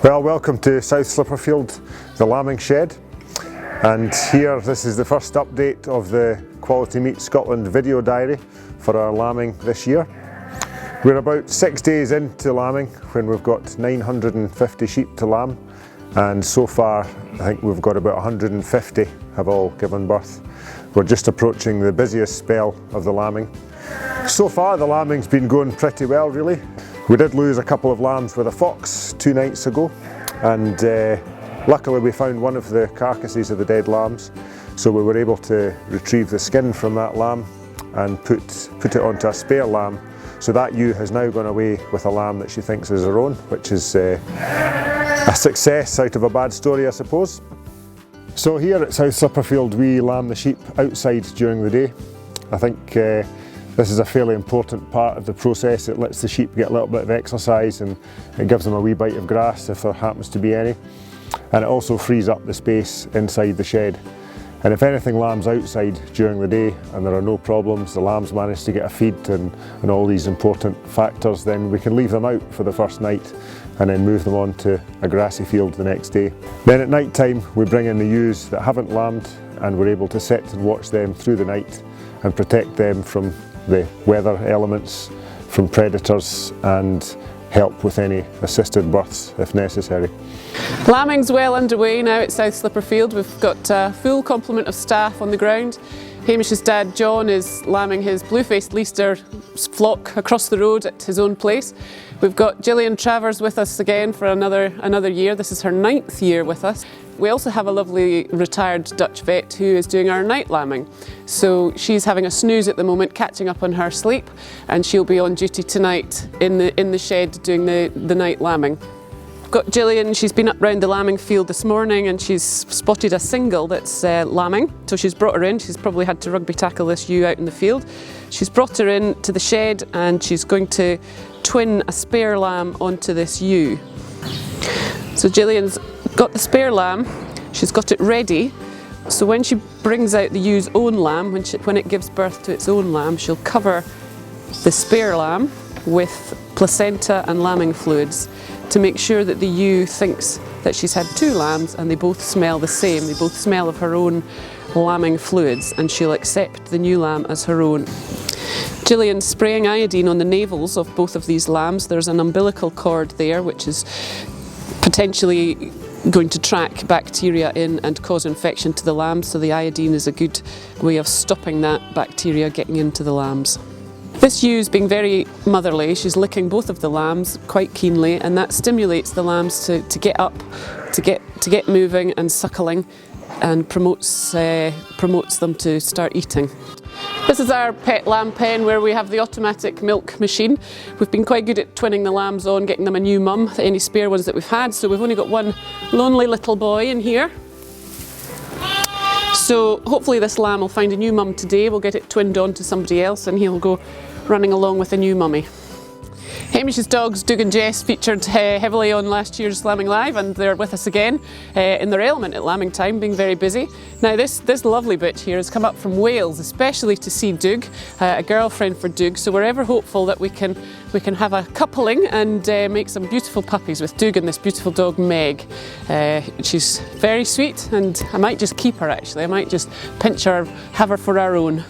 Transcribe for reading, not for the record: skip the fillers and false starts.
Well, welcome to South Slipperfield, the lambing shed. And here, this is the first update of the Quality Meat Scotland video diary for our lambing this year. We're about 6 days into lambing when we've got 950 sheep to lamb, and so far I think we've got about 150 have all given birth. We're just approaching the busiest spell of the lambing. So far the lambing's been going pretty well, really. We did lose a couple of lambs with a fox 2 nights ago, and luckily we found one of the carcasses of the dead lambs, so we were able to retrieve the skin from that lamb and put it onto a spare lamb. So that ewe has now gone away with a lamb that she thinks is her own, which is a success out of a bad story, I suppose. So here at South Slipperfield we lamb the sheep outside during the day. I think this is a fairly important part of the process. It lets the sheep get a little bit of exercise and it gives them a wee bite of grass if there happens to be any. And it also frees up the space inside the shed. And if anything lambs outside during the day and there are no problems, the lambs manage to get a feed and all these important factors, then we can leave them out for the first night and then move them on to a grassy field the next day. Then at night time we bring in the ewes that haven't lambed, and we're able to sit and watch them through the night and protect them from the weather elements, from predators, and help with any assisted births if necessary. Lambing's well underway now at South Slipperfield. We've got a full complement of staff on the ground. Hamish's dad John is lambing his blue-faced Leicester flock across the road at his own place. We've got Gillian Travers with us again for another year. This is her 9th year with us. We also have a lovely retired Dutch vet who is doing our night lambing. So she's having a snooze at the moment, catching up on her sleep, and she'll be on duty tonight in the shed doing the night lambing. Got Gillian, she's been up round the lambing field this morning and she's spotted a single that's lambing, so she's brought her in. She's probably had to rugby tackle this ewe out in the field. She's brought her in to the shed and she's going to twin a spare lamb onto this ewe. So Gillian's got the spare lamb, she's got it ready, so when she brings out the ewe's own lamb, when it gives birth to its own lamb, she'll cover the spare lamb with placenta and lambing fluids to make sure that the ewe thinks that she's had 2 lambs and they both smell the same. They both smell of her own lambing fluids, and she'll accept the new lamb as her own. Gillian's spraying iodine on the navels of both of these lambs. There's an umbilical cord there which is potentially going to track bacteria in and cause infection to the lambs, so the iodine is a good way of stopping that bacteria getting into the lambs. This ewe is being very motherly. She's licking both of the lambs quite keenly, and that stimulates the lambs to get up, to get moving and suckling, and promotes them to start eating. This is our pet lamb pen where we have the automatic milk machine. We've been quite good at twinning the lambs on, getting them a new mum, any spare ones that we've had, so we've only got one lonely little boy in here. So hopefully this lamb will find a new mum today. We'll get it twinned on to somebody else and he'll go running along with a new mummy. Hamish's dogs, Doug and Jess, featured heavily on last year's Lambing Live, and they're with us again in their element at lambing time, being very busy. Now this lovely bitch here has come up from Wales, especially to see Doug, a girlfriend for Doug, so we're ever hopeful that we can have a coupling and make some beautiful puppies with Doug and this beautiful dog Meg. She's very sweet, and I might just keep her actually. I might just pinch her, have her for our own.